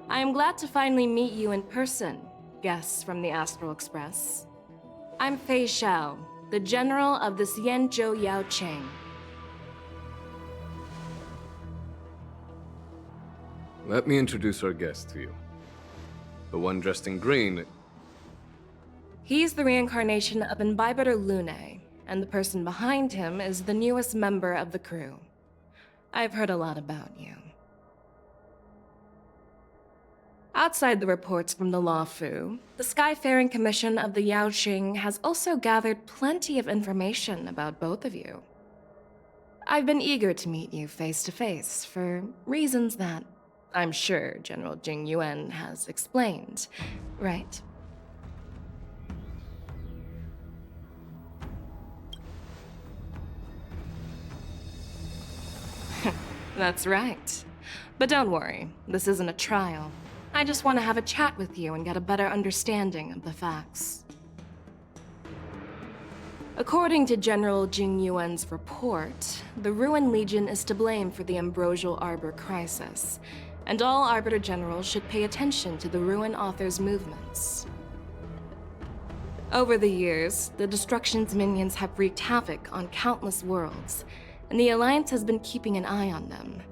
I am glad to finally meet you in person, guests from the Astral Express. I'm Feixiao, the general of the Xianzhou Yaoqing. Let me introduce our guest to you. The one dressed in green. He's the reincarnation of Imbibitor Lune, and the person behind him is the newest member of the crew. I've heard a lot about you. Outside the reports from the Law Fu, the Skyfaring Commission of the Yaoqing has also gathered plenty of information about both of you. I've been eager to meet you face to face for reasons that I'm sure General Jing Yuan has explained, right? That's right. But don't worry, this isn't a trial. I just want to have a chat with you and get a better understanding of the facts. According to General Jing Yuan's report, the Ruin Legion is to blame for the Ambrosial Arbor crisis, and all Arbiter Generals should pay attention to the Ruin Author's movements. Over the years, the Destruction's minions have wreaked havoc on countless worlds, and the Alliance has been keeping an eye on them.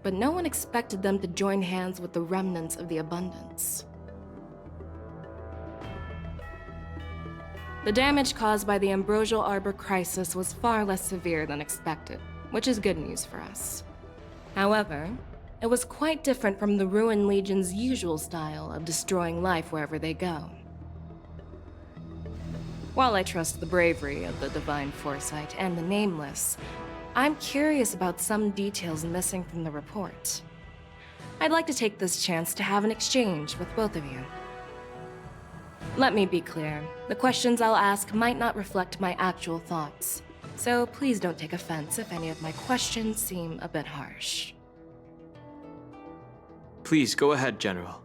But no one expected them to join hands with the remnants of the Abundance. The damage caused by the Ambrosial Arbor crisis was far less severe than expected, which is good news for us. However, it was quite different from the Ruin Legion's usual style of destroying life wherever they go. While I trust the bravery of the Divine Foresight and the Nameless, I'm curious about some details missing from the report. I'd like to take this chance to have an exchange with both of you. Let me be clear, the questions I'll ask might not reflect my actual thoughts, so please don't take offense if any of my questions seem a bit harsh. Please go ahead, General.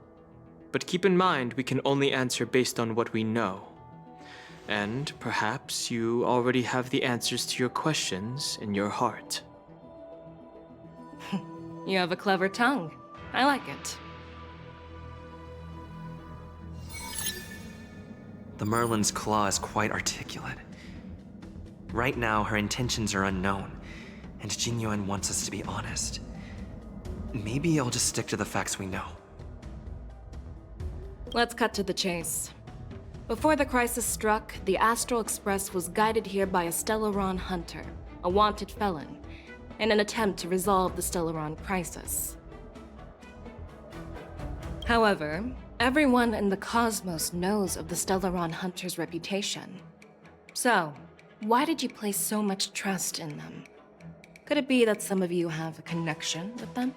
But keep in mind we can only answer based on what we know. And perhaps you already have the answers to your questions in your heart. You have a clever tongue. I like it. The Merlin's claw is quite articulate. Right now, her intentions are unknown, and Jing Yuan wants us to be honest. Maybe I'll just stick to the facts we know. Let's cut to the chase. Before the crisis struck, the Astral Express was guided here by a Stellaron hunter, a wanted felon, in an attempt to resolve the Stellaron crisis. However, everyone in the cosmos knows of the Stellaron hunter's reputation. So, why did you place so much trust in them? Could it be that some of you have a connection with them?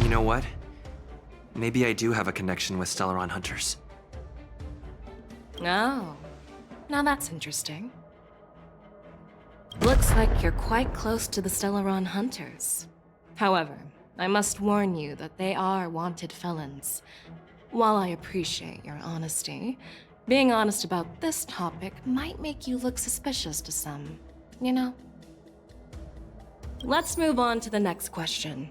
You know what? Maybe I do have a connection with Stellaron hunters. Oh, now that's interesting. Looks like you're quite close to the Stellaron hunters. However, I must warn you that they are wanted felons. While I appreciate your honesty, being honest about this topic might make you look suspicious to some, you know? Let's move on to the next question.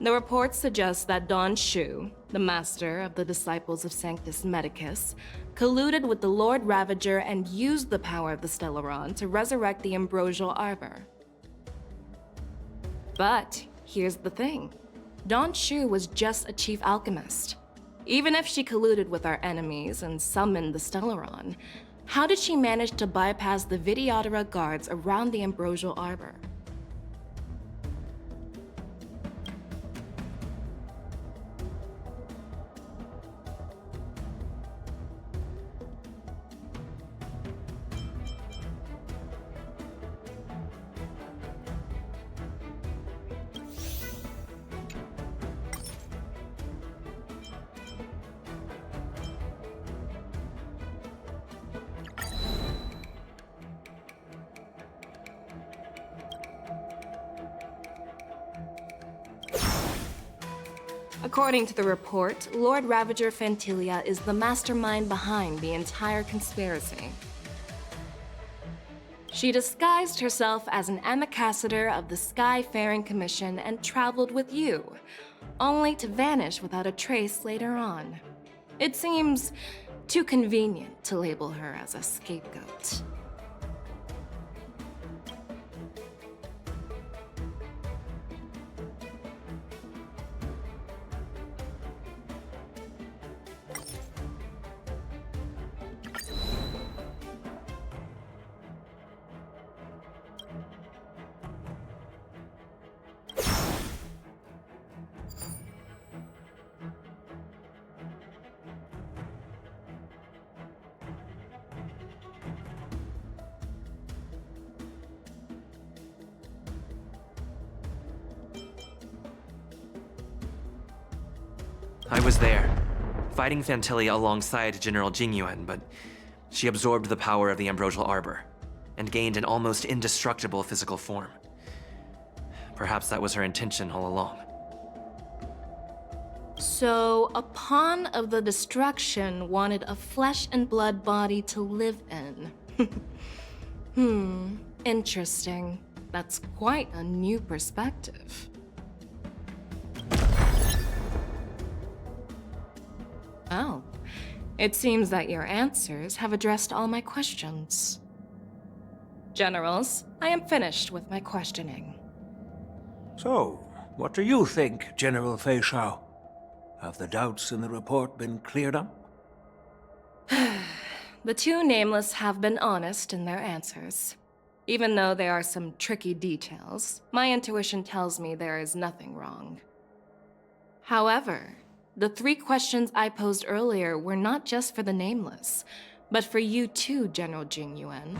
The reports suggest that Don Shu, the master of the disciples of Sanctus Medicus, colluded with the Lord Ravager and used the power of the Stellaron to resurrect the Ambrosial Arbor. But here's the thing. Don Shu was just a chief alchemist. Even if she colluded with our enemies and summoned the Stellaron, how did she manage to bypass the Vidyadhara guards around the Ambrosial Arbor? According to the report, Lord Ravager Fantilia is the mastermind behind the entire conspiracy. She disguised herself as an ambassador of the Skyfaring Commission and traveled with you, only to vanish without a trace later on. It seems too convenient to label her as a scapegoat. I was there, fighting Fantilia alongside General Jingyuan, but she absorbed the power of the Ambrosial Arbor and gained an almost indestructible physical form. Perhaps that was her intention all along. So, a pawn of the destruction wanted a flesh and blood body to live in. Interesting. That's quite a new perspective. Oh, it seems that your answers have addressed all my questions. Generals, I am finished with my questioning. So, what do you think, General Feixiao? Have the doubts in the report been cleared up? The two nameless have been honest in their answers. Even though there are some tricky details, my intuition tells me there is nothing wrong. However, the three questions I posed earlier were not just for the nameless, but for you too, General Jingyuan.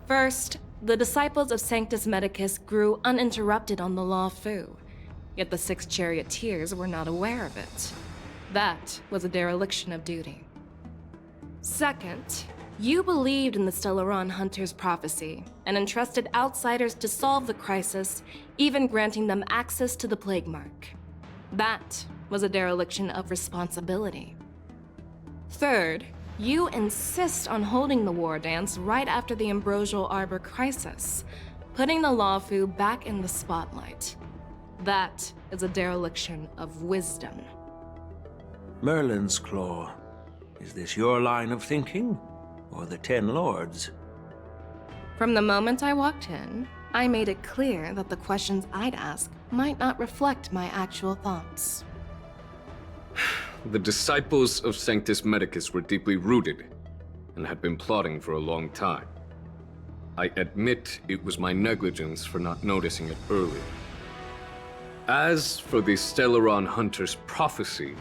First, the disciples of Sanctus Medicus grew uninterrupted on the Law Fu, yet the six charioteers were not aware of it. That was a dereliction of duty. Second, you believed in the Stellaron Hunter's prophecy and entrusted outsiders to solve the crisis, even granting them access to the Plague Mark. That was a dereliction of responsibility. Third, you insist on holding the war dance right after the Ambrosial Arbor crisis, putting the Lawfu back in the spotlight. That is a dereliction of wisdom. Merlin's Claw. Is this your line of thinking, or the Ten Lords? From the moment I walked in, I made it clear that the questions I'd ask might not reflect my actual thoughts. The disciples of Sanctus Medicus were deeply rooted and had been plotting for a long time. I admit it was my negligence for not noticing it earlier. As for the Stellaron Hunter's prophecy,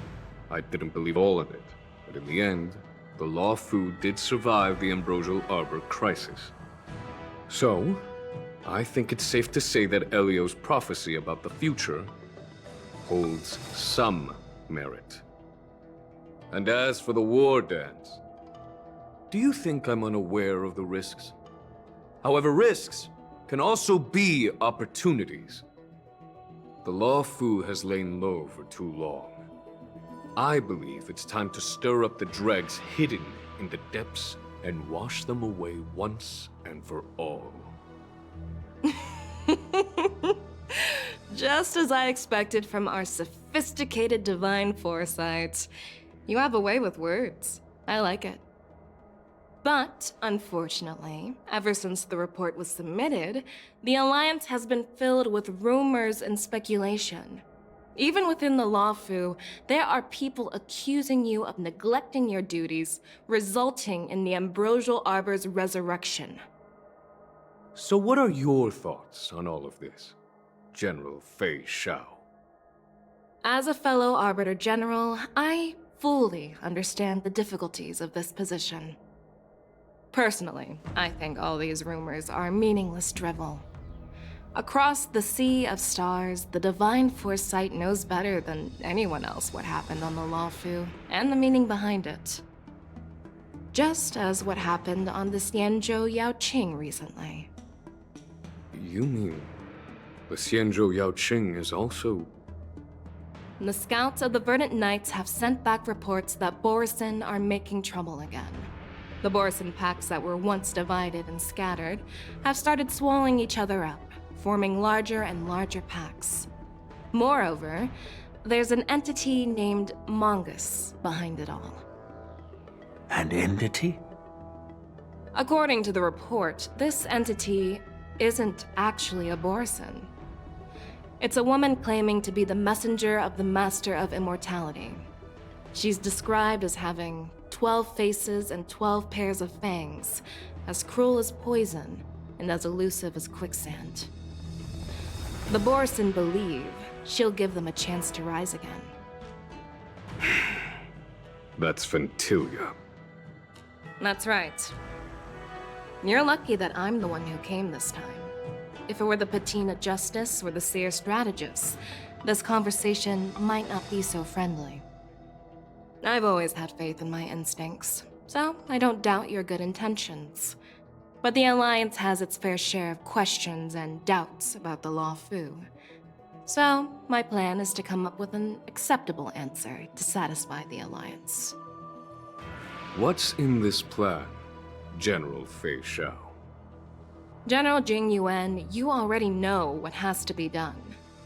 I didn't believe all of it, but in the end, the Lawfu did survive the Ambrosial Arbor crisis. So, I think it's safe to say that Elio's prophecy about the future holds some merit. And as for the war dance, do you think I'm unaware of the risks? However, risks can also be opportunities. The Lawfu has lain low for too long. I believe it's time to stir up the dregs hidden in the depths and wash them away once and for all. Just as I expected from our sophisticated divine foresight. You have a way with words. I like it. But, unfortunately, ever since the report was submitted, the Alliance has been filled with rumors and speculation. Even within the Lawfu, there are people accusing you of neglecting your duties, resulting in the Ambrosial Arbor's resurrection. So what are your thoughts on all of this, General Feixiao? As a fellow Arbiter General, I fully understand the difficulties of this position. Personally, I think all these rumors are meaningless drivel. Across the sea of stars, the divine foresight knows better than anyone else what happened on the Lawfu and the meaning behind it. Just as what happened on the Xianzhou Yaoqing recently. You mean the Xianzhou Yaoqing is also... The scouts of the Verdant Knights have sent back reports that Borisin are making trouble again. The Borisin packs that were once divided and scattered have started swallowing each other up, forming larger and larger packs. Moreover, there's an entity named Mongoose behind it all. An entity? According to the report, this entity isn't actually a Borisin. It's a woman claiming to be the messenger of the Master of Immortality. She's described as having 12 faces and 12 pairs of fangs, as cruel as poison and as elusive as quicksand. The Borisin believe she'll give them a chance to rise again. That's Ventilia. That's right. You're lucky that I'm the one who came this time. If it were the Patina Justice or the Seer Strategist, this conversation might not be so friendly. I've always had faith in my instincts, so I don't doubt your good intentions. But the Alliance has its fair share of questions and doubts about the Law Fu. So, my plan is to come up with an acceptable answer to satisfy the Alliance. What's in this plan, General Feixiao? General Jing Yuan, you already know what has to be done.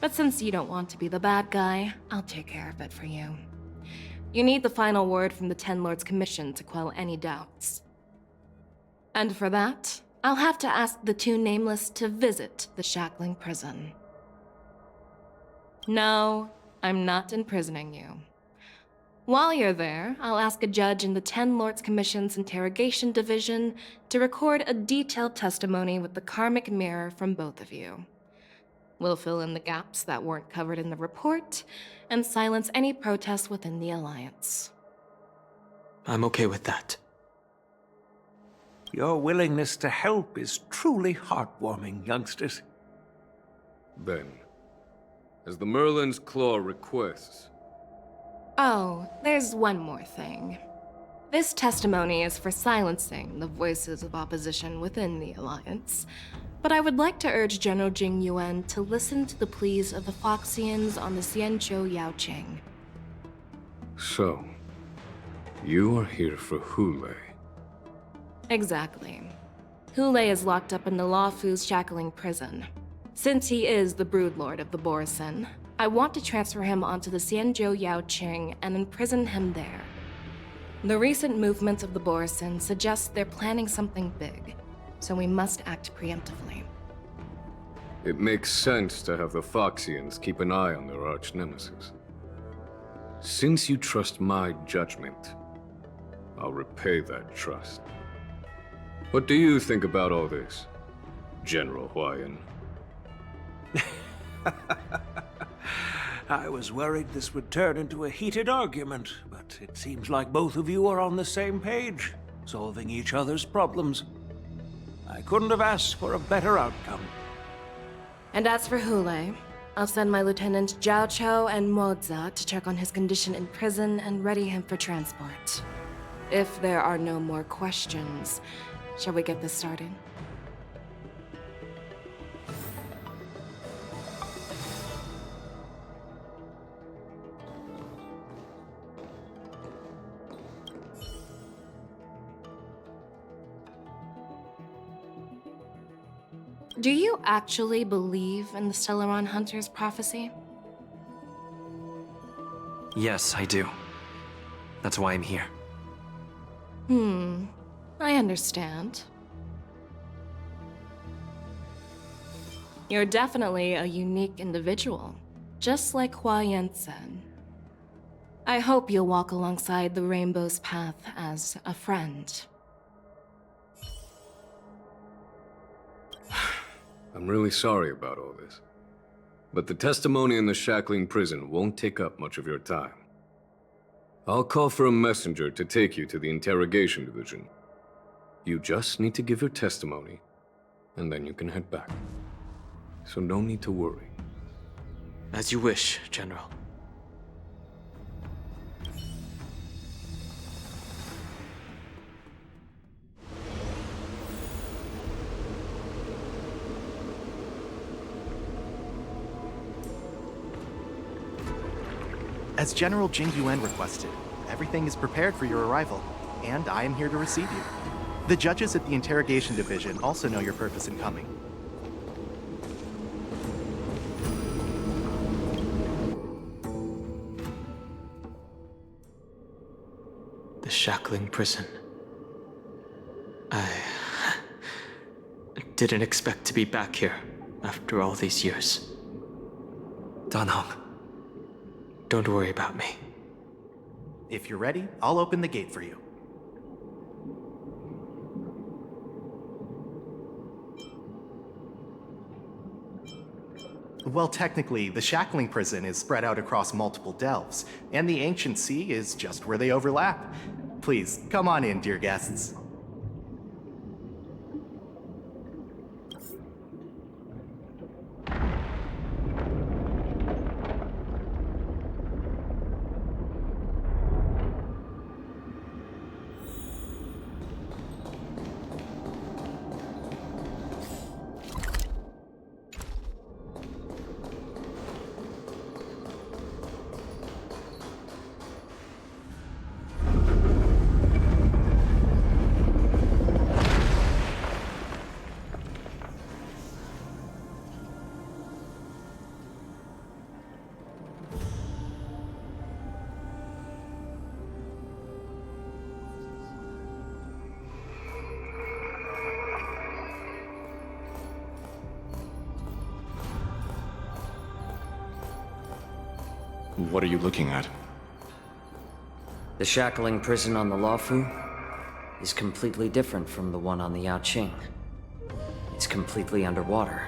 But since you don't want to be the bad guy, I'll take care of it for you. You need the final word from the Ten Lords Commission to quell any doubts. And for that, I'll have to ask the two Nameless to visit the Shackling Prison. No, I'm not imprisoning you. While you're there, I'll ask a judge in the Ten Lords Commission's Interrogation Division to record a detailed testimony with the karmic mirror from both of you. We'll fill in the gaps that weren't covered in the report and silence any protests within the Alliance. I'm okay with that. Your willingness to help is truly heartwarming, youngsters. Then, as the Merlin's Claw requests, Oh, there's one more thing. This testimony is for silencing the voices of opposition within the Alliance, but I would like to urge General Jing Yuan to listen to the pleas of the Foxians on the Xianzhou Yaoqing. so, you are here for Hule. Exactly. Hule is locked up in the Law Fu's Shackling Prison. Since he is the Broodlord of the Borisin, I want to transfer him onto the Xianzhou Yaoqing and imprison him there. The recent movements of the Borisin suggest they're planning something big, so we must act preemptively. It makes sense to have the Foxians keep an eye on their arch-nemesis. Since you trust my judgment, I'll repay that trust. What do you think about all this, General Huayan? I was worried this would turn into a heated argument, but it seems like both of you are on the same page, solving each other's problems. I couldn't have asked for a better outcome. And as for Hule, I'll send my Lieutenant Zhao Chou and Moza to check on his condition in prison and ready him for transport. If there are no more questions, shall we get this started? Do you actually believe in the Stellaron Hunter's prophecy? Yes, I do. That's why I'm here. I understand. You're definitely a unique individual, just like Hua Yan said. I hope you'll walk alongside the Rainbow's path as a friend. I'm really sorry about all this. But the testimony in the Shackling Prison won't take up much of your time. I'll call for a messenger to take you to the Interrogation Division. You just need to give your testimony, and then you can head back. So no need to worry. As you wish, General. As General Jing Yuan requested, everything is prepared for your arrival, and I am here to receive you. The judges at the Interrogation Division also know your purpose in coming. The Shackling Prison. I didn't expect to be back here after all these years. Danhong. Don't worry about me. If you're ready, I'll open the gate for you. Well, technically, the Shackling Prison is spread out across multiple delves, and the Ancient Sea is just where they overlap. Please, come on in, dear guests. What are you looking at? The Shackling Prison on the Luofu is completely different from the one on the Yaoqing. It's completely underwater.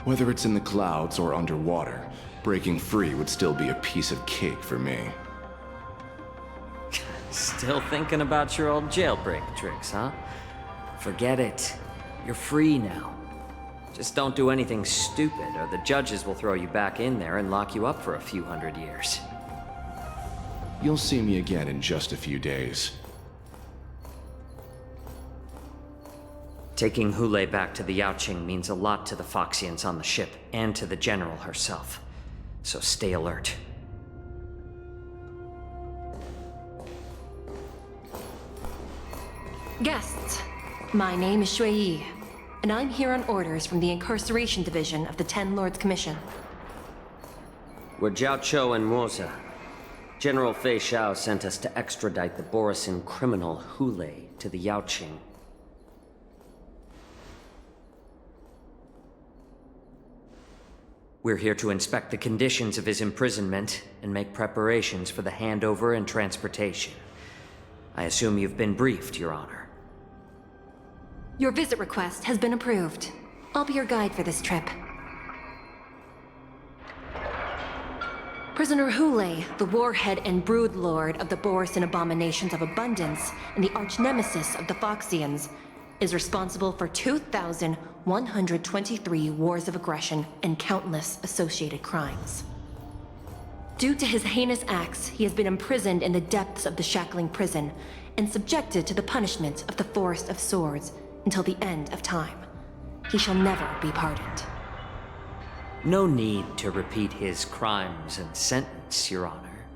Whether it's in the clouds or underwater, breaking free would still be a piece of cake for me. Still thinking about your old jailbreak tricks, huh? Forget it. You're free now. Just don't do anything stupid, or the judges will throw you back in there and lock you up for a few hundred years. You'll see me again in just a few days. Taking Hulei back to the Yaoqing means a lot to the Foxians on the ship, and to the General herself. So stay alert. Guests, my name is Shui Yi, and I'm here on orders from the Incarceration Division of the Ten Lords Commission. We're Jiao and Moza. General Feixiao sent us to extradite the Borisin criminal Hulei to the Yaoqing. We're here to inspect the conditions of his imprisonment and make preparations for the handover and transportation. I assume you've been briefed, Your Honor. Your visit request has been approved. I'll be your guide for this trip. Prisoner Hulei, the warhead and brood lord of the Borisin abominations of abundance and the arch-nemesis of the Foxians, is responsible for 2,123 wars of aggression and countless associated crimes. Due to his heinous acts, he has been imprisoned in the depths of the Shackling Prison and subjected to the punishment of the Forest of Swords until the end of time. He shall never be pardoned. No need to repeat his crimes and sentence, Your Honor.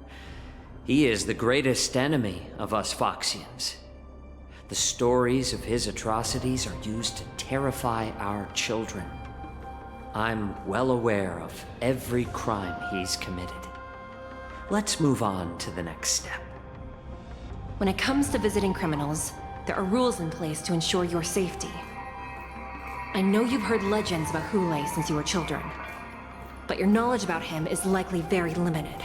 He is the greatest enemy of us Foxians. The stories of his atrocities are used to terrify our children. I'm well aware of every crime he's committed. Let's move on to the next step. When it comes to visiting criminals, there are rules in place to ensure your safety. I know you've heard legends about Hulei since you were children, but your knowledge about him is likely very limited.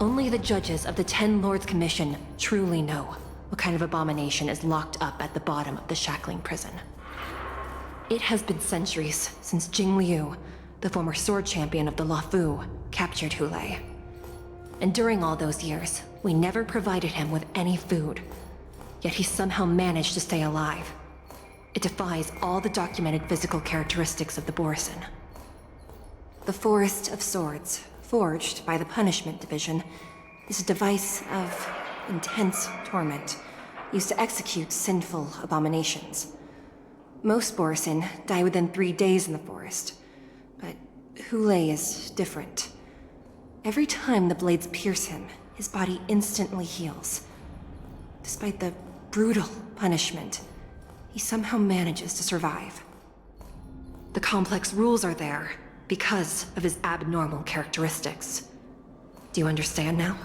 Only the judges of the Ten Lords Commission truly know what kind of abomination is locked up at the bottom of the Shackling Prison. It has been centuries since Jing Liu, the former sword champion of the Luofu, captured Hulei. And during all those years, we never provided him with any food. Yet he somehow managed to stay alive. It defies all the documented physical characteristics of the Borisin. The Forest of Swords, forged by the Punishment Division, is a device of intense torment, used to execute sinful abominations. Most Borisin die within 3 days in the forest, but Hulei is different. Every time the blades pierce him, his body instantly heals. Despite the brutal punishment, he somehow manages to survive. The complex rules are there because of his abnormal characteristics. Do you understand now?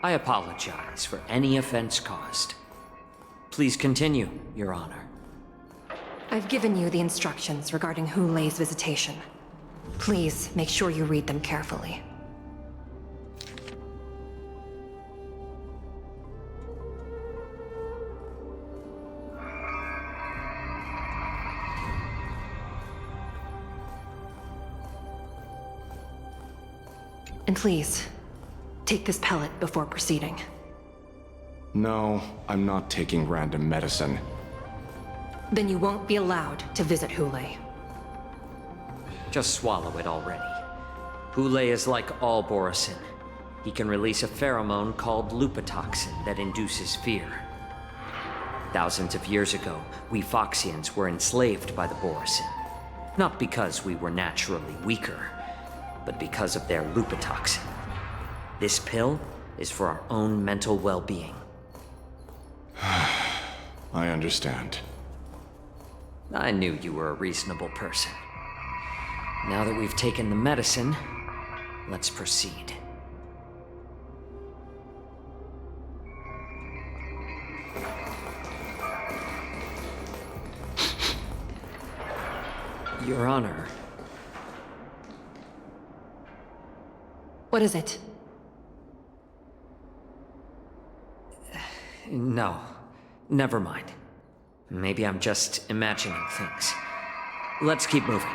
I apologize for any offense caused. Please continue, Your Honor. I've given you the instructions regarding Hu Lei's visitation. Please make sure you read them carefully. And please, take this pellet before proceeding. No, I'm not taking random medicine. Then you won't be allowed to visit Hu Lei. Just swallow it already. Hu Lei is like all Borisin. He can release a pheromone called lupatoxin that induces fear. Thousands of years ago, we Foxians were enslaved by the Borisin. Not because we were naturally weaker, but because of their lupatoxin. This pill is for our own mental well-being. I understand. I knew you were a reasonable person. Now that we've taken the medicine, let's proceed. Your Honor. What is it? No, never mind. Maybe I'm just imagining things. Let's keep moving.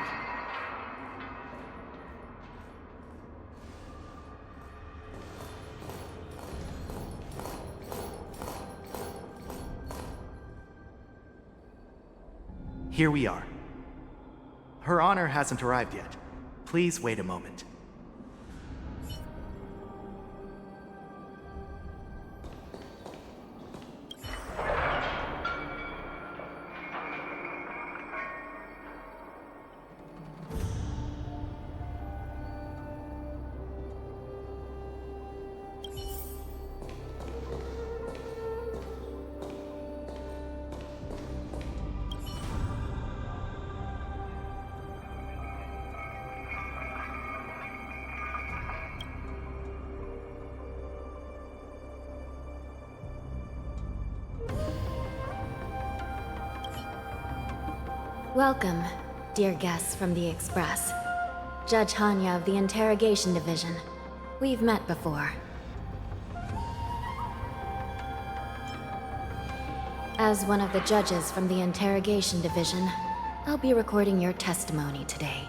Here we are. Her Honor hasn't arrived yet. Please wait a moment. Welcome, dear guests from the Express. Judge Hanya of the Interrogation Division. We've met before. As one of the judges from the Interrogation Division, I'll be recording your testimony today.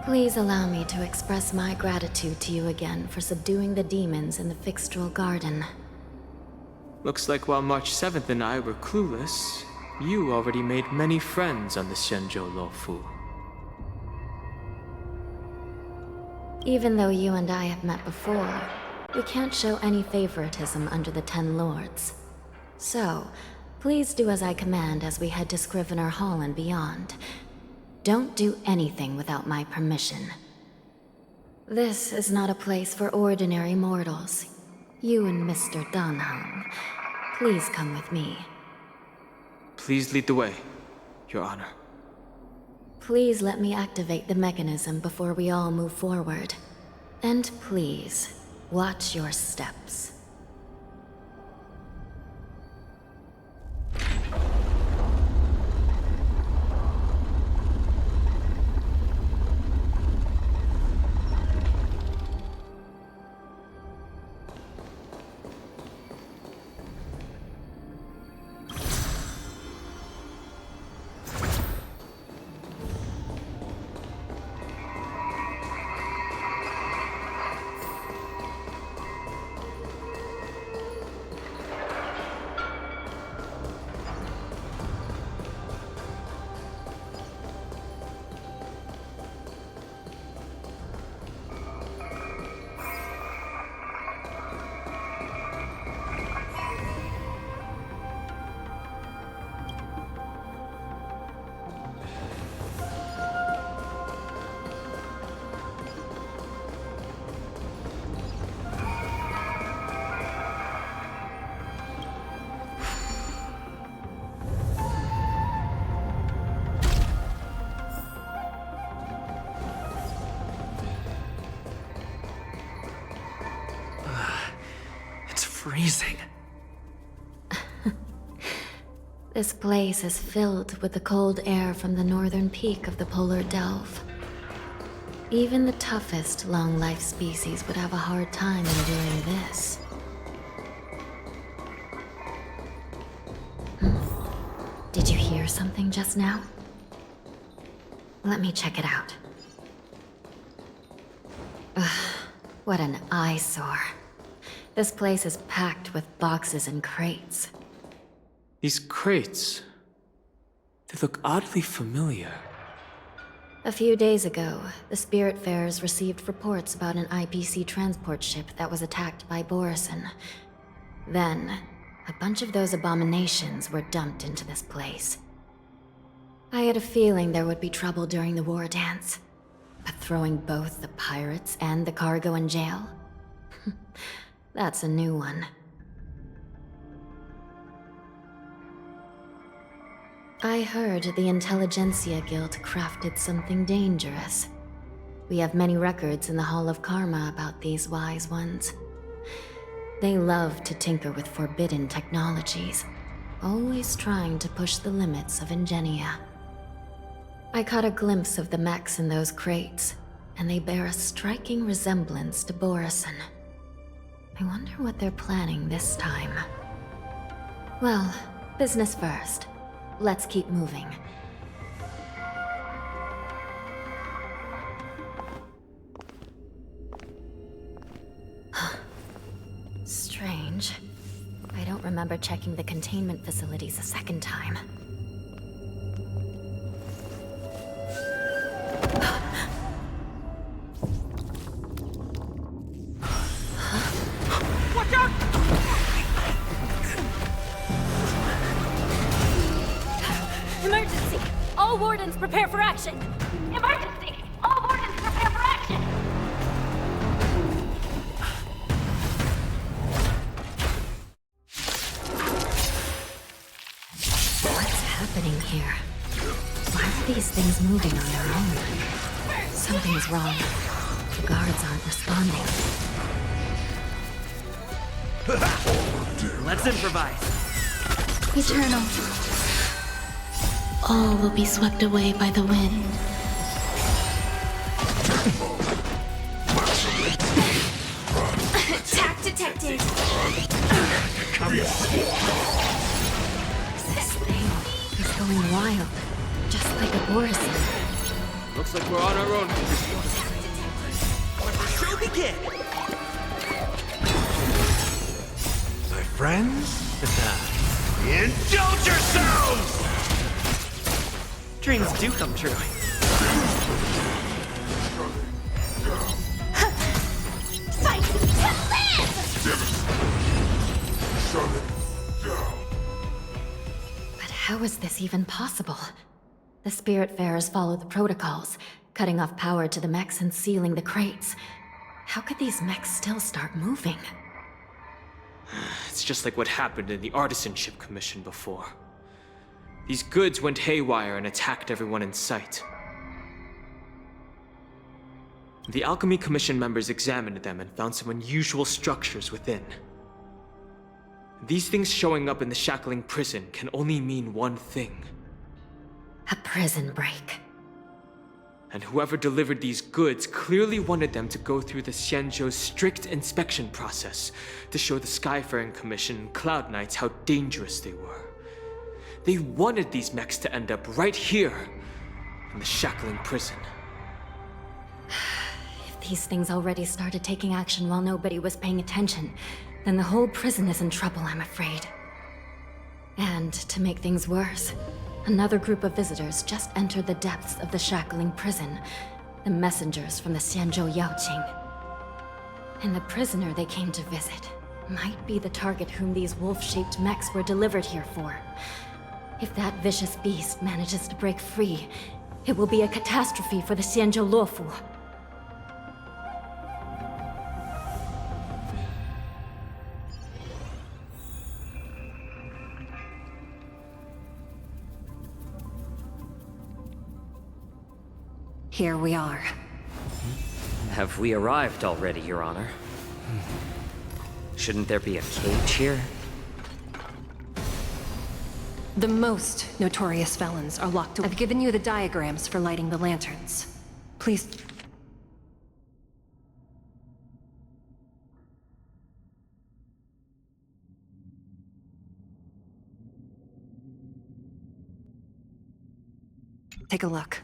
Please allow me to express my gratitude to you again for subduing the demons in the Fixtral Garden. Looks like while March 7th and I were clueless, you already made many friends on the Shenzhou Luofu. Even though you and I have met before, we can't show any favoritism under the Ten Lords. So, please do as I command as we head to Scrivener Hall and beyond. Don't do anything without my permission. This is not a place for ordinary mortals. You and Mr. Dunham, please come with me. Please lead the way, Your Honor. Please let me activate the mechanism before we all move forward. And please, watch your steps. freezing. This place is filled with the cold air from the northern peak of the polar delve. Even the toughest long-life species would have a hard time enduring this. Did you hear something just now? Let me check it out. Ugh, what an eyesore. This place is packed with boxes and crates. These crates, they look oddly familiar. A few days ago, the Spiritfarers received reports about an IPC transport ship that was attacked by Borison. Then, a bunch of those abominations were dumped into this place. I had a feeling there would be trouble during the war dance, but throwing both the pirates and the cargo in jail? That's a new one. I heard the Intelligentsia Guild crafted something dangerous. We have many records in the Hall of Karma about these wise ones. They love to tinker with forbidden technologies, always trying to push the limits of Ingenia. I caught a glimpse of the mechs in those crates, and they bear a striking resemblance to Borison. I wonder what they're planning this time. Well, business first. Let's keep moving. Strange. I don't remember checking the containment facilities a second time. Watch out! Emergency! All wardens prepare for action! Emergency! All wardens prepare for action! What's happening here? Why are these things moving on their own? Something's wrong. The guards aren't responding. Let's improvise. Eternal. All will be swept away by the wind. Attack detected! This thing is going wild, just like a Borison. Looks like we're on our own. Let the show begin! My friends? Indulge yourselves! Dreams do come true. Fight to live! But how is this even possible? The Spiritfarers follow the protocols, cutting off power to the mechs and sealing the crates. How could these mechs still start moving? It's just like what happened in the Artisanship Commission before. These goods went haywire and attacked everyone in sight. The Alchemy Commission members examined them and found some unusual structures within. These things showing up in the Shackling Prison can only mean one thing. A prison break. And whoever delivered these goods clearly wanted them to go through the Xianzhou's strict inspection process to show the Skyfaring Commission and Cloud Knights how dangerous they were. They wanted these mechs to end up right here, in the Shackling Prison. If these things already started taking action while nobody was paying attention, then the whole prison is in trouble, I'm afraid. And to make things worse, another group of visitors just entered the depths of the Shackling Prison, the messengers from the Xianzhou Yaoqing. And the prisoner they came to visit might be the target whom these wolf-shaped mechs were delivered here for. If that vicious beast manages to break free, it will be a catastrophe for the Xianzhou Luofu. Here we are. Have we arrived already, Your Honor? Shouldn't there be a cage here? The most notorious felons are locked away. I've given you the diagrams for lighting the lanterns. Please. Take a look.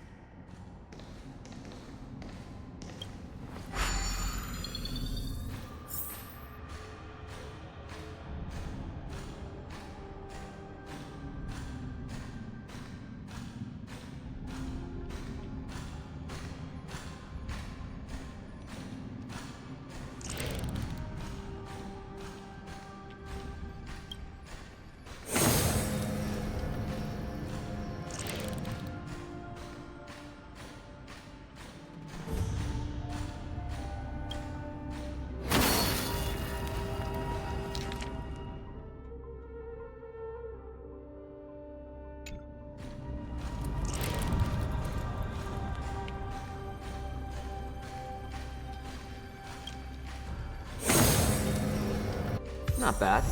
Not bad.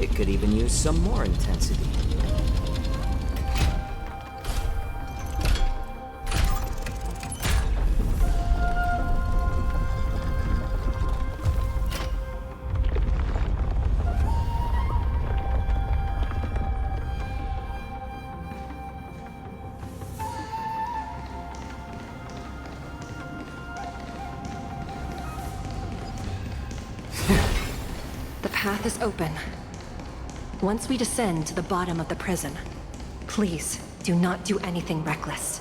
It could even use some more intensity. The path is open. Once we descend to the bottom of the prison, please do not do anything reckless.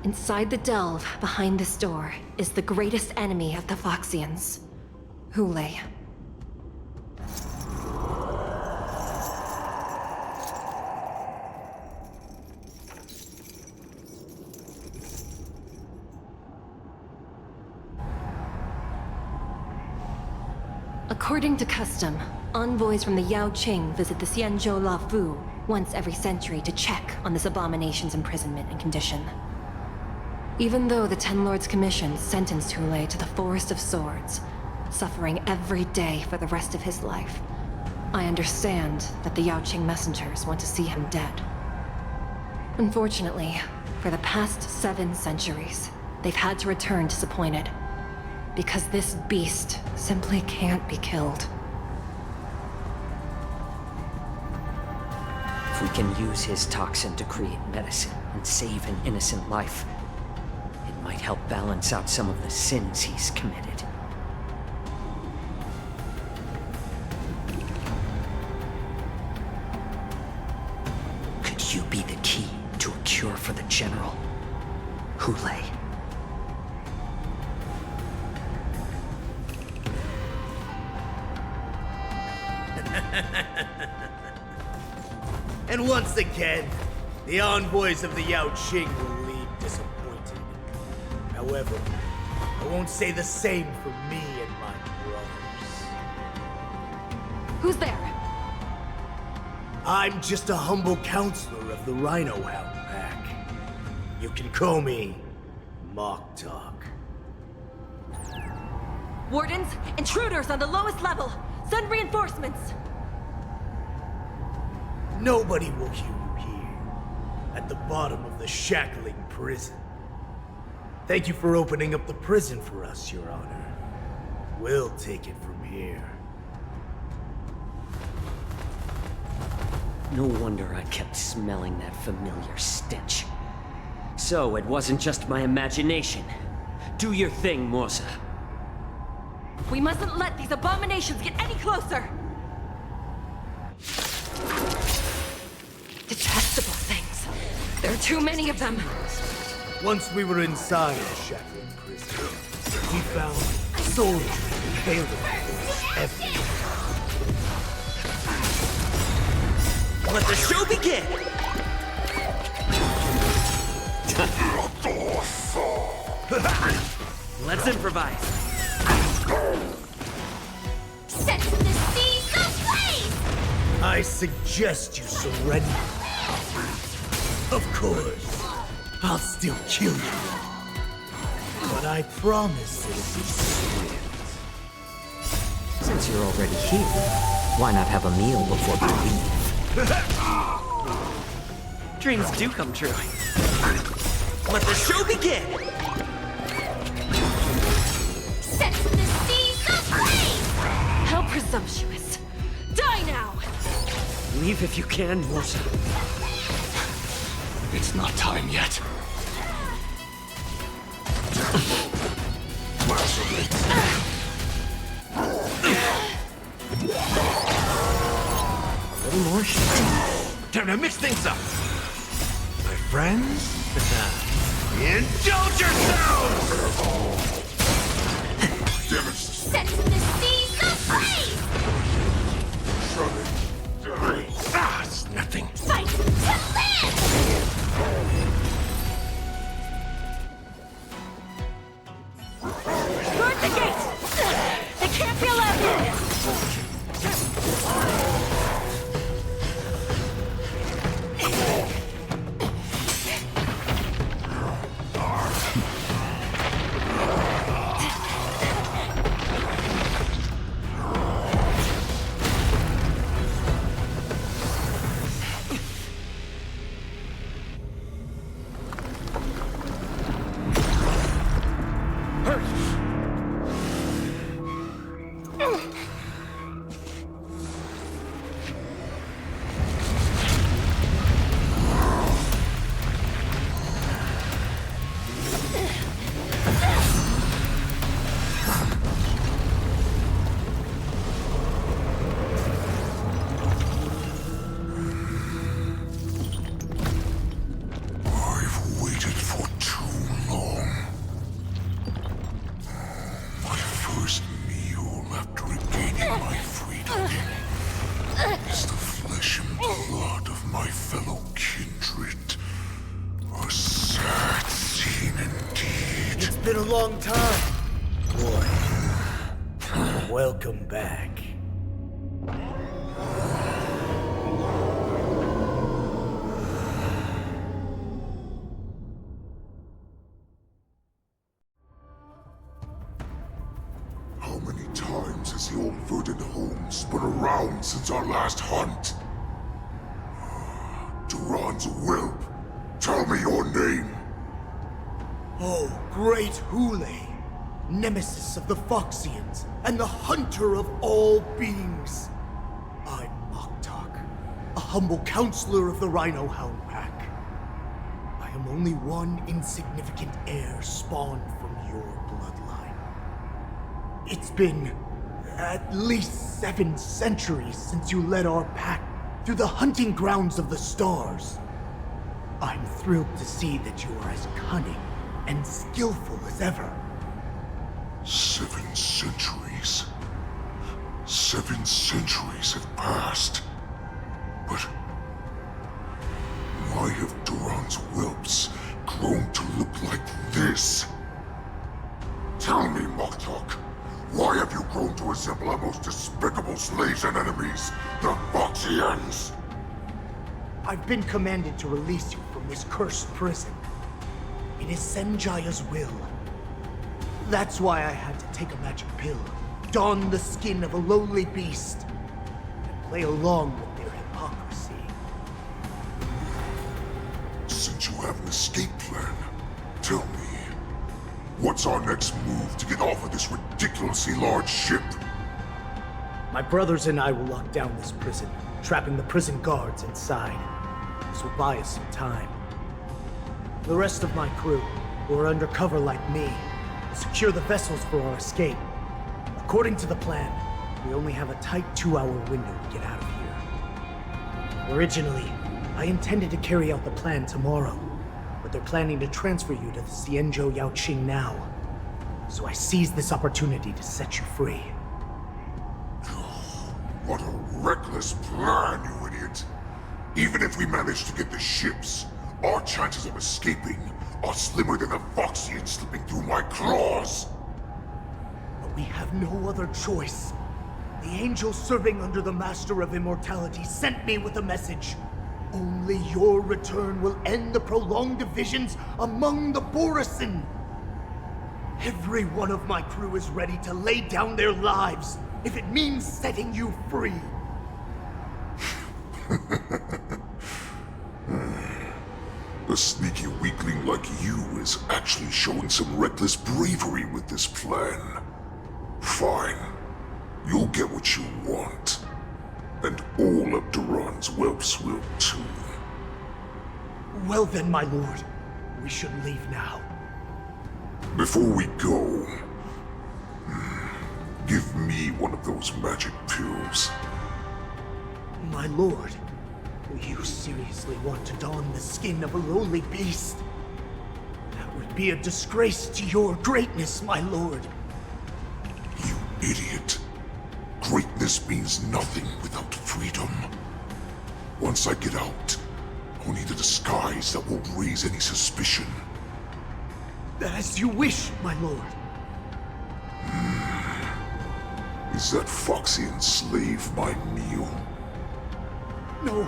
Inside the delve behind this door is the greatest enemy of the Foxians, Hule. According to custom, envoys from the Yaoqing visit the Xianzhou La Fu once every century to check on this abomination's imprisonment and condition. Even though the Ten Lords Commission sentenced Hule to the Forest of Swords, suffering every day for the rest of his life, I understand that the Yaoqing messengers want to see him dead. Unfortunately, for the past 7 centuries, they've had to return disappointed. Because this beast simply can't be killed. If we can use his toxin to create medicine and save an innocent life, it might help balance out some of the sins he's committed. Could you be the key to a cure for the General? Hule. And once again, the envoys of the Yaoqing will leave disappointed. However, I won't say the same for me and my brothers. Who's there? I'm just a humble counselor of the Rhino Hound Pack. You can call me Mock Talk. Wardens, intruders on the lowest level! Send reinforcements! Nobody will hear you here, at the bottom of the Shackling Prison. Thank you for opening up the prison for us, Your Honor. We'll take it from here. No wonder I kept smelling that familiar stench. So it wasn't just my imagination. Do your thing, Morza. We mustn't let these abominations get any closer! Detestable things. There are too many of them. Once we were inside the Shackling Prison, we found soldiers and bailiffs everywhere. Let the show begin! Let's improvise. Set the seas ablaze! I suggest you surrender. Of course, I'll still kill you. I promise it'll be swift. Since you're already here, why not have a meal before we leave? Dreams do come true. Let the show begin! Set the seas ablaze! How presumptuous! Die now! Leave if you can, Rosa. It's not time yet. A little more shooting. Time to mix things up. My friends, indulge yourselves! Set the seas ablaze! Ah, it's nothing. Fight to live! Guard the gate! They can't be allowed in! Been a long time. Boy, welcome back. How many times has the old verdant home spun around since our last hunt? Duran's whelp, tell me your name. Oh, great Hule, nemesis of the Foxians, and the hunter of all beings. I'm Moktok, a humble counselor of the Rhino Hound Pack. I am only one insignificant heir spawned from your bloodline. It's been at least 7 centuries since you led our pack through the hunting grounds of the stars. I'm thrilled to see that you are as cunning and skillful as ever. 7 centuries. 7 centuries have passed. But why have Duran's whelps grown to look like this? Tell me, Moktok, why have you grown to resemble our most despicable slaves and enemies, the Foxians? I've been commanded to release you from this cursed prison. It is Senjaya's will. That's why I had to take a magic pill, don the skin of a lowly beast, and play along with their hypocrisy. Since you have an escape plan, tell me, what's our next move to get off of this ridiculously large ship? My brothers and I will lock down this prison, trapping the prison guards inside. This will buy us some time. The rest of my crew, who are undercover like me, will secure the vessels for our escape. According to the plan, we only have a tight 2-hour window to get out of here. Originally, I intended to carry out the plan tomorrow, but they're planning to transfer you to the Xianzhou Yaoqing now. So I seized this opportunity to set you free. What a reckless plan, you idiot! Even if we manage to get the ships, our chances of escaping are slimmer than a Foxian slipping through my claws! But we have no other choice. The angel serving under the Master of Immortality sent me with a message. Only your return will end the prolonged divisions among the Borisin. Every one of my crew is ready to lay down their lives if it means setting you free. A sneaky weakling like you is actually showing some reckless bravery with this plan. Fine. You'll get what you want. And all of Duran's whelps will too. Well then, my lord. We should leave now. Before we go, give me one of those magic pills. My lord, do you seriously want to don the skin of a lowly beast? That would be a disgrace to your greatness, my lord. You idiot. Greatness means nothing without freedom. Once I get out, I'll need a disguise that won't raise any suspicion. As you wish, my lord. Is that Foxian slave my meal? No,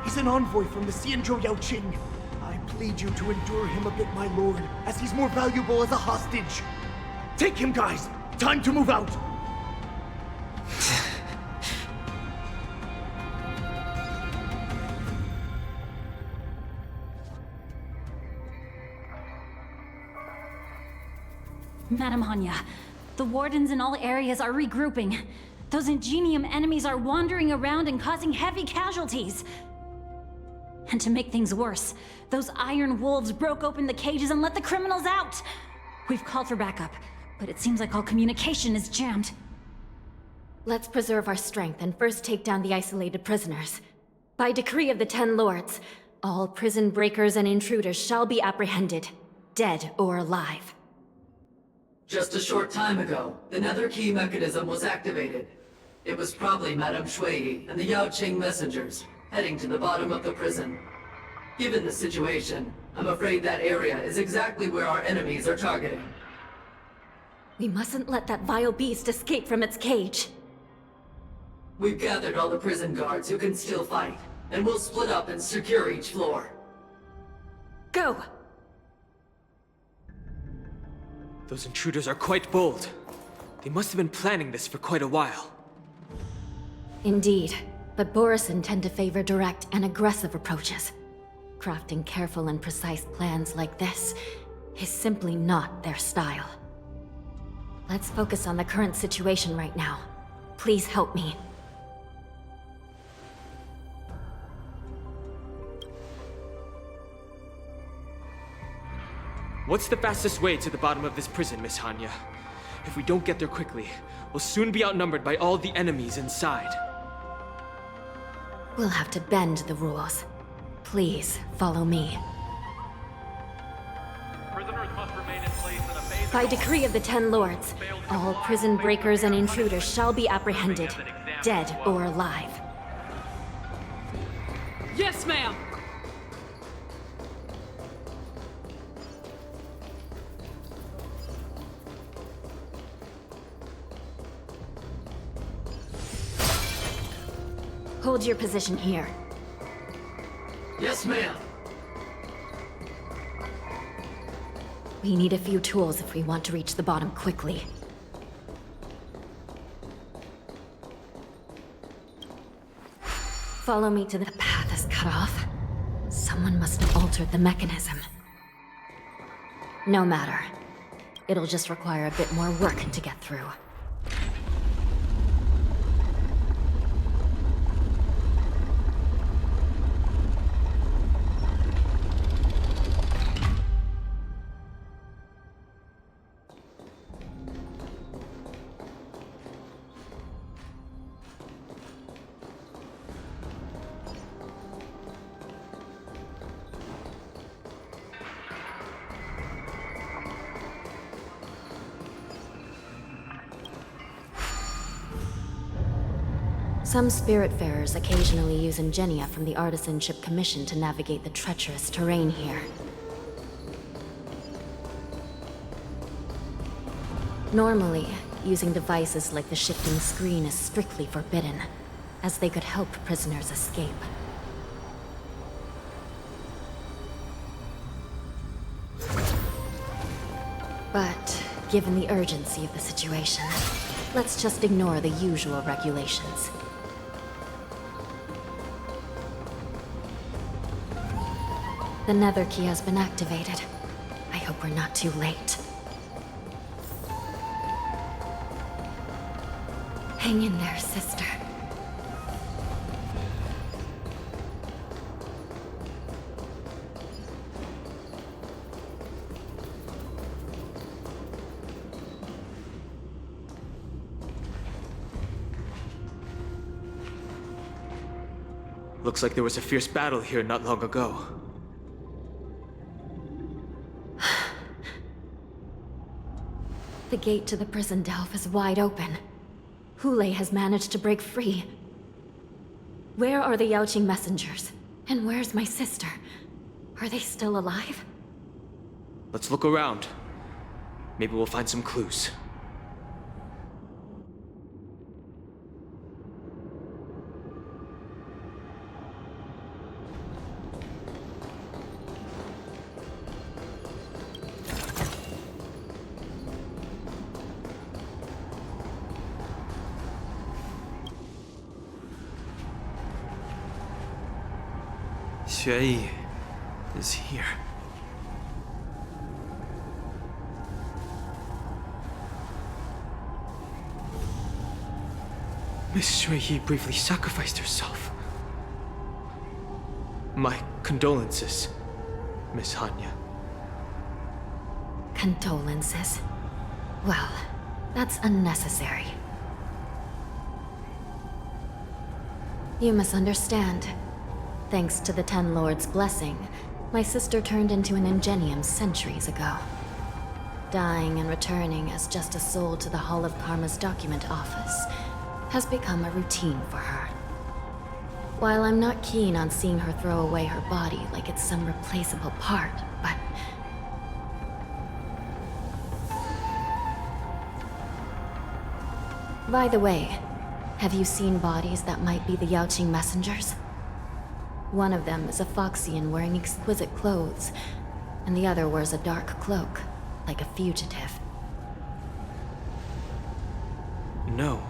he's an envoy from the Xianzhou Yaoqing. I plead you to endure him a bit, my lord, as he's more valuable as a hostage. Take him, guys! Time to move out! Madam Hanya, the wardens in all areas are regrouping. Those Ingenium enemies are wandering around and causing heavy casualties. And to make things worse, those iron wolves broke open the cages and let the criminals out. We've called for backup, but it seems like all communication is jammed. Let's preserve our strength and first take down the isolated prisoners. By decree of the 10 Lords, all prison breakers and intruders shall be apprehended, dead or alive. Just a short time ago, the Nether Key mechanism was activated. It was probably Madame Shui and the Yaoqing messengers, heading to the bottom of the prison. Given the situation, I'm afraid that area is exactly where our enemies are targeting. We mustn't let that vile beast escape from its cage. We've gathered all the prison guards who can still fight, and we'll split up and secure each floor. Go! Those intruders are quite bold. They must have been planning this for quite a while. Indeed, but Borisin tend to favor direct and aggressive approaches. Crafting careful and precise plans like this is simply not their style. Let's focus on the current situation right now. Please help me. What's the fastest way to the bottom of this prison, Miss Hanya? If we don't get there quickly, we'll soon be outnumbered by all the enemies inside. We'll have to bend the rules. Please, follow me. Prisoners must remain in place in a phase. By decree of the 10 Lords, all prison breakers and intruders shall be apprehended, dead or alive. Yes, ma'am! Hold your position here. Yes, ma'am. We need a few tools if we want to reach the bottom quickly. Follow me to the path is cut off. Someone must have altered the mechanism. No matter. It'll just require a bit more work to get through. Some Spiritfarers occasionally use ingenia from the Artisanship Commission to navigate the treacherous terrain here. Normally, using devices like the shifting screen is strictly forbidden, as they could help prisoners escape. But Given the urgency of the situation, let's just ignore the usual regulations. The nether key has been activated. I hope we're not too late. Hang in there, sister. Looks like there was a fierce battle here not long ago. The gate to the prison delve is wide open. Hulei has managed to break free. Where are the Yaoqing messengers? And where's my sister? Are they still alive? Let's look around. Maybe we'll find some clues. Xueyi is here. Miss Xueyi briefly sacrificed herself. My condolences, Miss Hanya. Condolences? Well, that's unnecessary. You misunderstand. Thanks to the Ten Lords' blessing, my sister turned into an Ingenium centuries ago. Dying and returning as just a soul to the Hall of Karma's document office has become a routine for her. While I'm not keen on seeing her throw away her body like it's some replaceable part, but... By the way, have you seen bodies that might be the Yaoqing messengers? One of them is a Foxian wearing exquisite clothes, and the other wears a dark cloak, like a fugitive. No.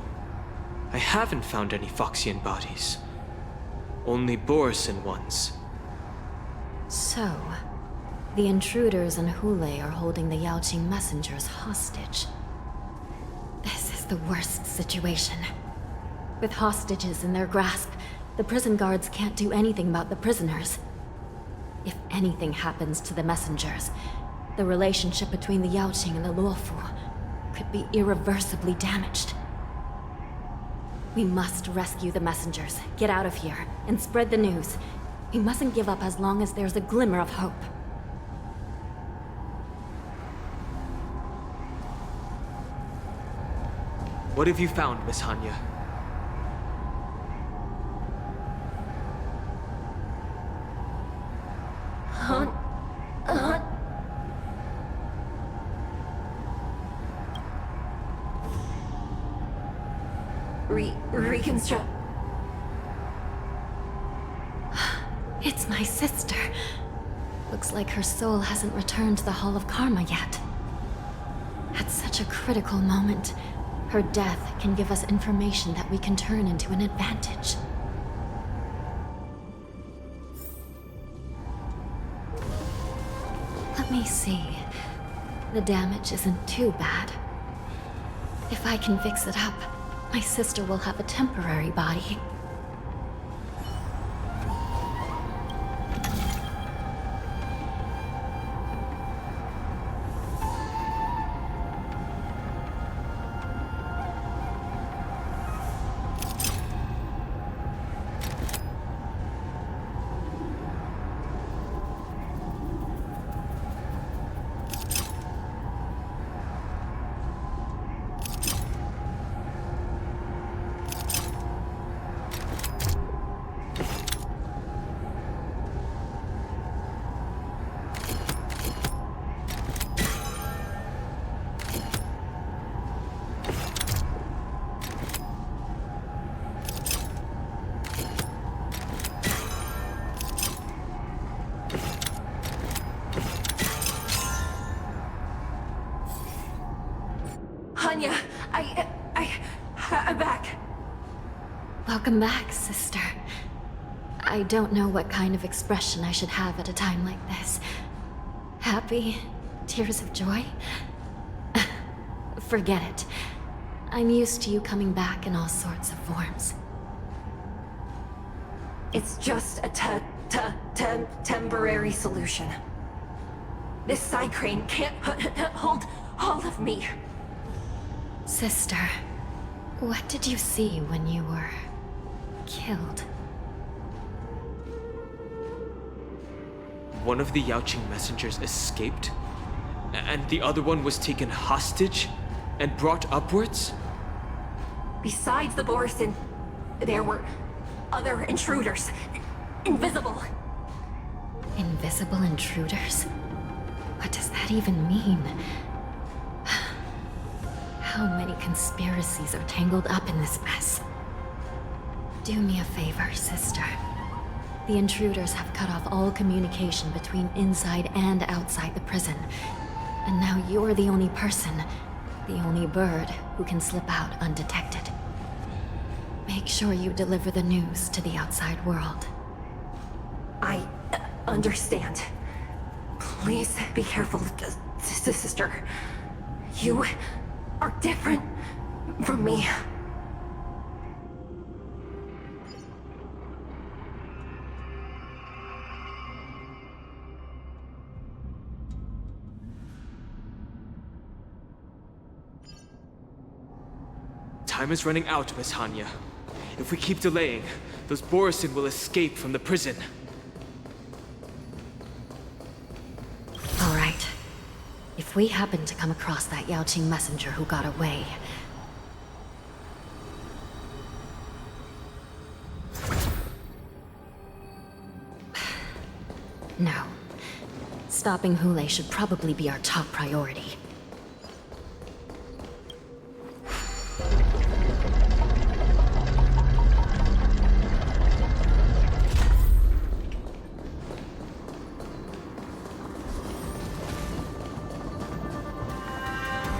I haven't found any Foxian bodies. Only Borisan ones. So, the intruders and Hulei are holding the Yaoqing messengers hostage. This is the worst situation. With hostages in their grasp, the prison guards can't do anything about the prisoners. If anything happens to the messengers, the relationship between the Yaoqing and the Luofu could be irreversibly damaged. We must rescue the messengers, get out of here, and spread the news. We mustn't give up as long as there's a glimmer of hope. What have you found, Miss Hanya? Reconstruct. It's my sister. Looks like her soul hasn't returned to the Hall of Karma yet. At such a critical moment, her death can give us information that we can turn into an advantage. Let me see. The damage isn't too bad. If I can fix it up, my sister will have a temporary body. Hanya, I'm back. Welcome back, sister. I don't know what kind of expression I should have at a time like this. Happy? Tears of joy? Forget it. I'm used to you coming back in all sorts of forms. It's just a temporary solution. This side crane can't hold all of me. Sister, what did you see when you were killed? One of the Yaoqing messengers escaped, and the other one was taken hostage and brought upwards? Besides the Borison, there were other intruders. Invisible. Invisible intruders? What does that even mean? How many conspiracies are tangled up in this mess? Do me a favor, sister. The intruders have cut off all communication between inside and outside the prison. And now you're the only person, the only bird who can slip out undetected. Make sure you deliver the news to the outside world. I understand. Please be careful, sister. You are different from me. Time is running out, Miss Hanya. If we keep delaying, those Borison will escape from the prison. All right. If we happen to come across that Yaoqing messenger who got away... No. Stopping Hule should probably be our top priority.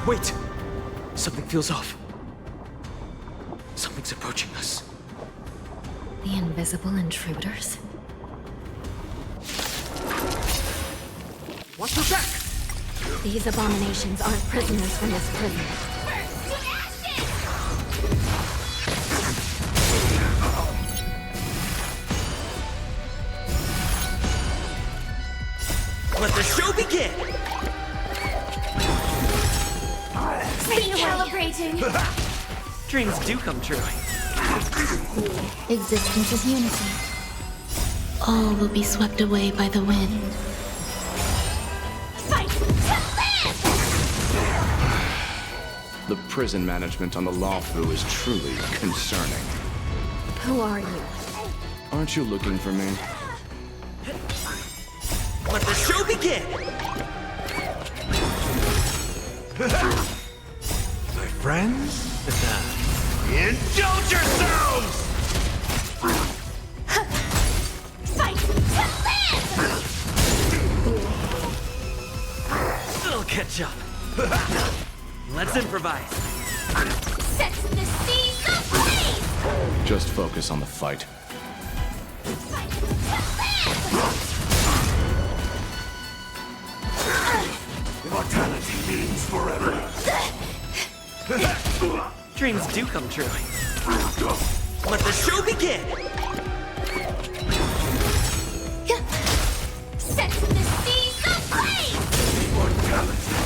Wait! Something feels off. Something's approaching us. The invisible intruders? Watch your back! These abominations aren't prisoners from this prison. Let the show begin! Recalibrating. Dreams do come true. Existence is unity. All will be swept away by the wind. Fight to live! The prison management on the Lawfu is truly concerning. Who are you? Aren't you looking for me? Let the show begin! My friends? Indulge yourselves! Fight to live! It'll catch up. Let's improvise. Set the seas ablaze! Just focus on the fight. Fight to live! Immortality means forever. Dreams do come true. Let the show begin! Set the seas ablaze! Immortality.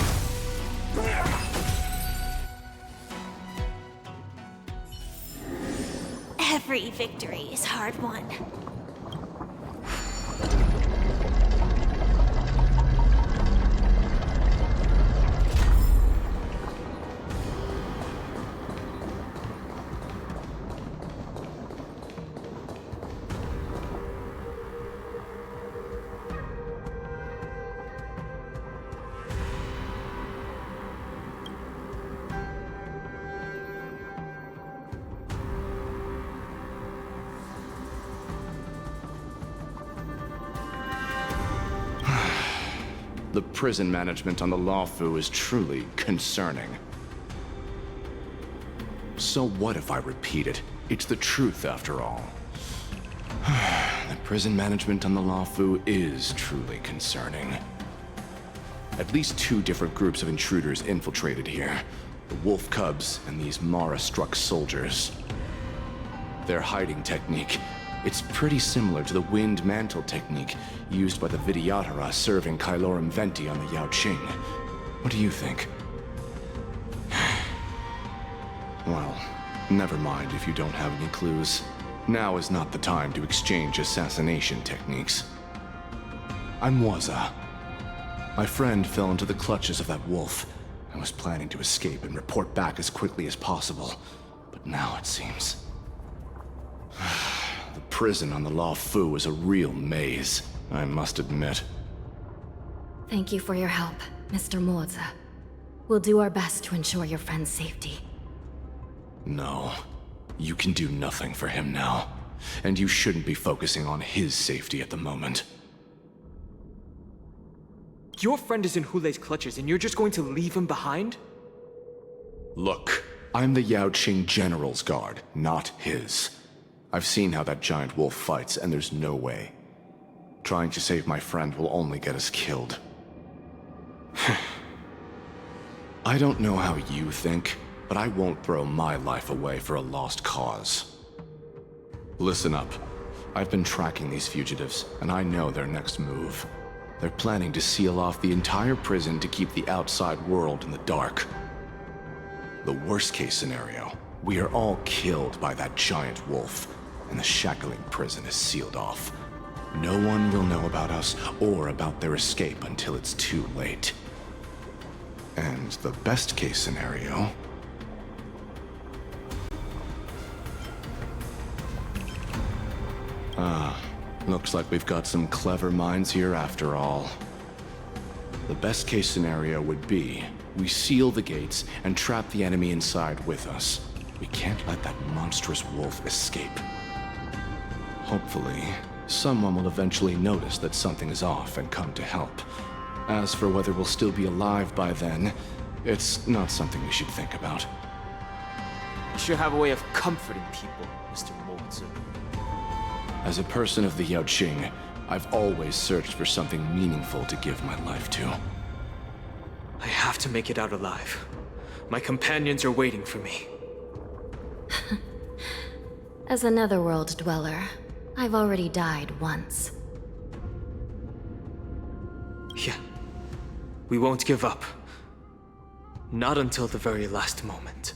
Every victory is hard won. The prison management on the Lawfu is truly concerning. So what if I repeat it? It's the truth after all. The prison management on the Luofu is truly concerning. At least 2 different groups of intruders infiltrated here. The wolf cubs and these Mara-struck soldiers. Their hiding technique, it's pretty similar to the wind mantle technique used by the Vidyadhara serving Kailorum Venti on the Yaoqing. What do you think? Well, never mind if you don't have any clues. Now is not the time to exchange assassination techniques. I'm Waza. My friend fell into the clutches of that wolf. I was planning to escape and report back as quickly as possible, but now it seems... The prison on the Luofu is a real maze, I must admit. Thank you for your help, Mr. Moza. We'll do our best to ensure your friend's safety. No. You can do nothing for him now. And you shouldn't be focusing on his safety at the moment. Your friend is in Hulei's clutches and you're just going to leave him behind? Look, I'm the Yaoqing General's guard, not his. I've seen how that giant wolf fights, and there's no way. Trying to save my friend will only get us killed. I don't know how you think, but I won't throw my life away for a lost cause. Listen up. I've been tracking these fugitives, and I know their next move. They're planning to seal off the entire prison to keep the outside world in the dark. The worst-case scenario, we are all killed by that giant wolf, and the Shackling Prison is sealed off. No one will know about us or about their escape until it's too late. And the best-case scenario... looks like we've got some clever minds here after all. The best-case scenario would be we seal the gates and trap the enemy inside with us. We can't let that monstrous wolf escape. Hopefully, someone will eventually notice that something is off and come to help. As for whether we'll still be alive by then, it's not something we should think about. You should have a way of comforting people, Mr. Moulton. As a person of the Yaoqing, I've always searched for something meaningful to give my life to. I have to make it out alive. My companions are waiting for me. As a netherworld dweller, I've already died once. Yeah. We won't give up. Not until the very last moment.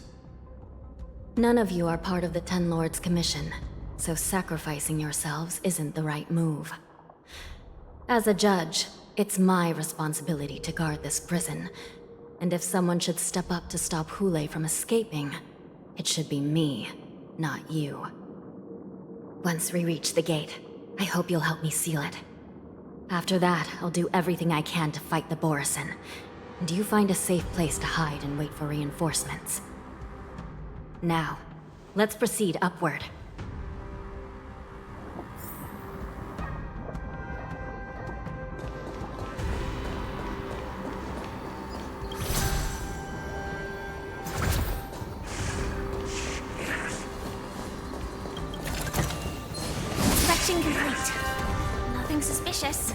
None of you are part of the Ten Lords' Commission, so sacrificing yourselves isn't the right move. As a judge, it's my responsibility to guard this prison, and if someone should step up to stop Hulei from escaping, it should be me, not you. Once we reach the gate, I hope you'll help me seal it. After that, I'll do everything I can to fight the Borisin, and you find a safe place to hide and wait for reinforcements. Now, let's proceed upward. Inspection complete. Nothing suspicious.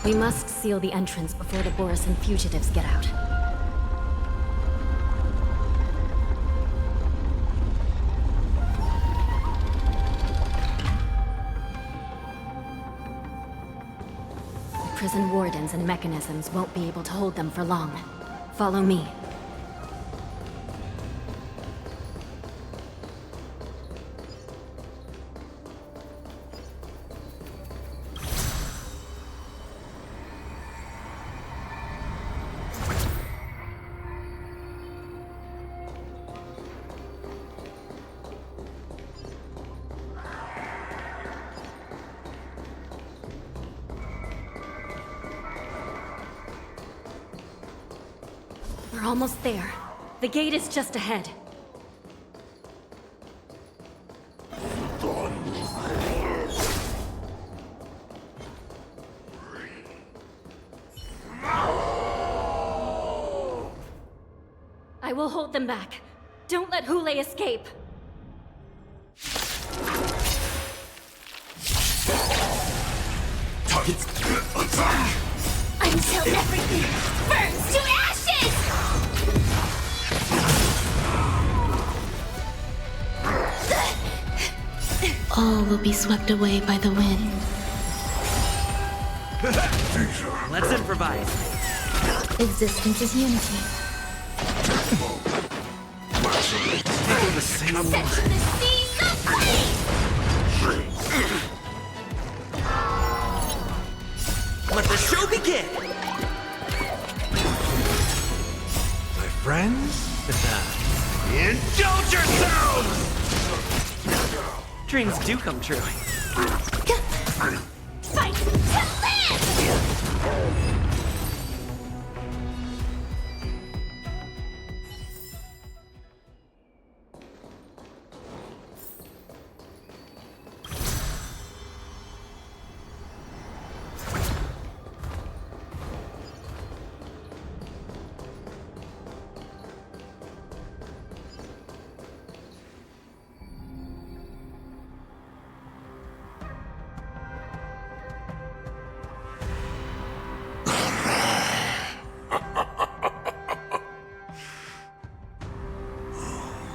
We must seal the entrance before the Borisin fugitives get out. The prison wardens and mechanisms won't be able to hold them for long. Follow me. We're almost there. The gate is just ahead. I will hold them back. Don't let Hule escape. Attack! Until everything burns to ashes! All will be swept away by the wind. Let's improvise. Existence is unity. Feel the same. Set to the seas of flame! Let the show begin! My friends? Indulge yourselves! Dreams do come true. Fight to live!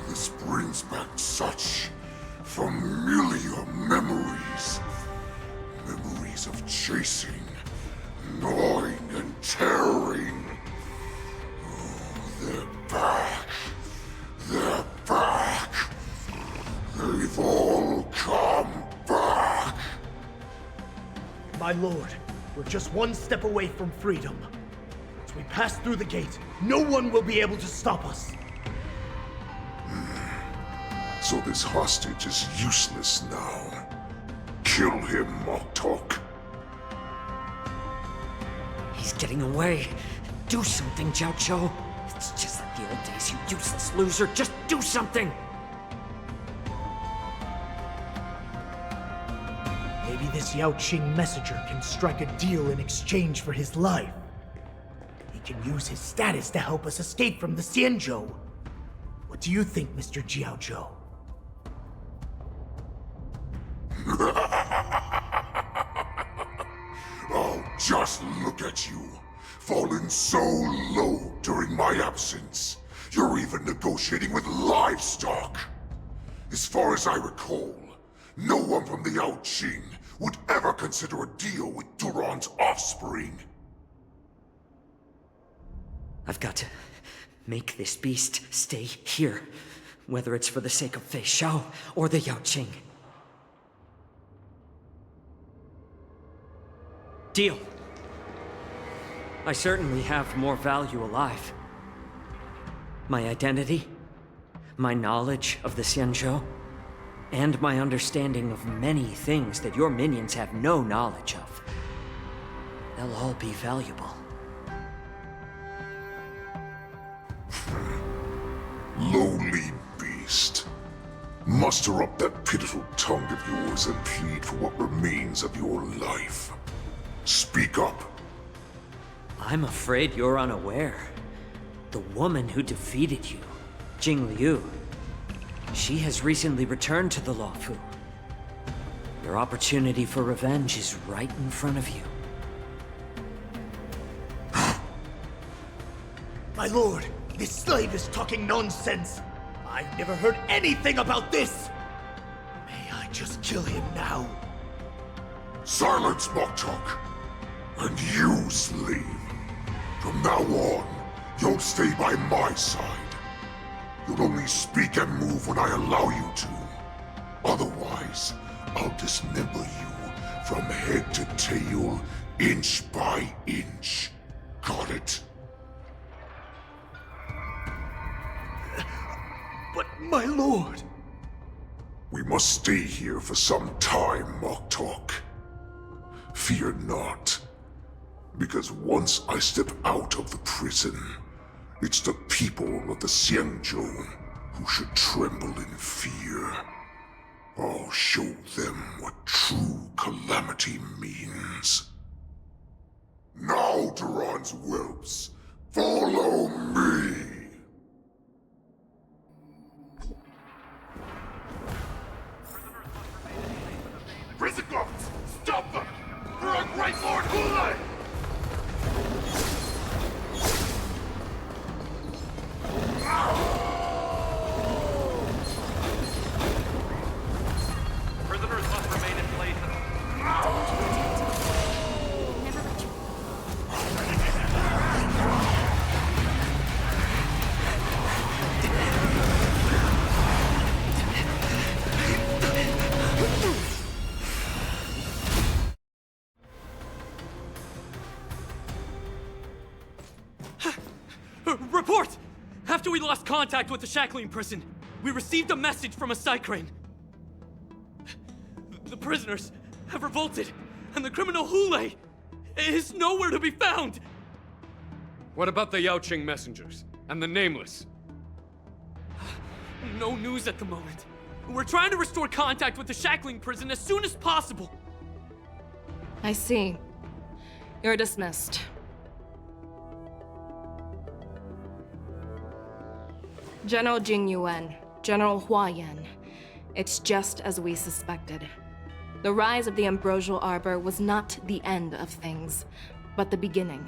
This brings back such familiar memories. Memories of chasing, gnawing, and tearing. Oh, they're back. They're back. They've all come back. My lord, we're just one step away from freedom. As we pass through the gate, no one will be able to stop us. So this hostage is useless now. Kill him, Moktok. He's getting away. Do something, Jiaoqiu. It's just like the old days, you useless loser. Just do something! Maybe this Yaoqing messenger can strike a deal in exchange for his life. He can use his status to help us escape from the Xianzhou. What do you think, Mr. Jiaoqiu? Oh, just look at you. Fallen so low during my absence. You're even negotiating with livestock. As far as I recall, no one from the Yaoqing would ever consider a deal with Duran's offspring. I've got to make this beast stay here, whether it's for the sake of Feixiao or the Yaoqing. Deal. I certainly have more value alive. My identity, my knowledge of the Xianzhou, and my understanding of many things that your minions have no knowledge of. They'll all be valuable. Lowly beast. Muster up that pitiful tongue of yours and plead for what remains of your life. Speak up. I'm afraid you're unaware. The woman who defeated you, Jing Liu, she has recently returned to the Luofu. Your opportunity for revenge is right in front of you. My lord, this slave is talking nonsense. I've never heard anything about this. May I just kill him now? Silence, Moktok. And you, slave. From now on, you'll stay by my side. You'll only speak and move when I allow you to. Otherwise, I'll dismember you from head to tail, inch by inch. Got it? But my lord... We must stay here for some time, Moktok. Fear not. Because once I step out of the prison, It's the people of the Xianzhou who should tremble in fear. I'll show them what true calamity means. Now, Duran's whelps, follow me! Prison guards! Stop them! For our great Lord Hulai! Prisoners must remain in place. Never let you. Report! After we lost contact with the Shackling Prison, we received a message from a Psycrane. The prisoners have revolted, and the criminal Hulei is nowhere to be found! What about the Yaoqing messengers and the Nameless? No news at the moment. We're trying to restore contact with the Shackling Prison as soon as possible. I see. You're dismissed. General Jing Yuan, General Hua Yan. It's just as we suspected. The rise of the Ambrosial Arbor was not the end of things, but the beginning.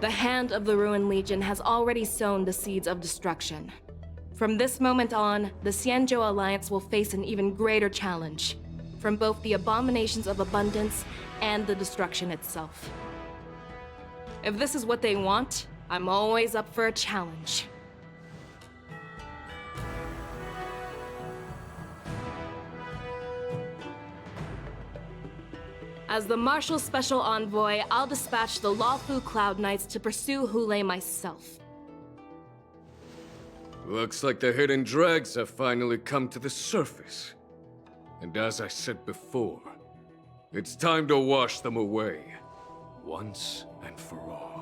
The hand of the Ruined Legion has already sown the seeds of destruction. From this moment on, the Xianzhou Alliance will face an even greater challenge, from both the abominations of abundance and the destruction itself. If this is what they want, I'm always up for a challenge. As the Marshal Special Envoy, I'll dispatch the Lawfu Cloud Knights to pursue Hulei myself. Looks like the hidden dregs have finally come to the surface. And as I said before, it's time to wash them away, once and for all.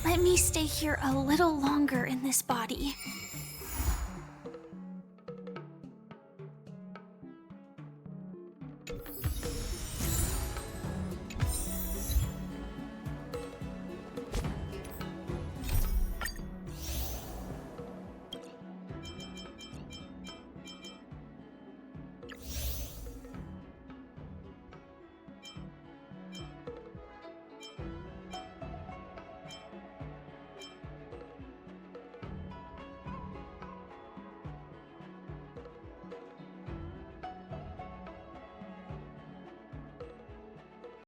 Let me stay here a little longer in this body.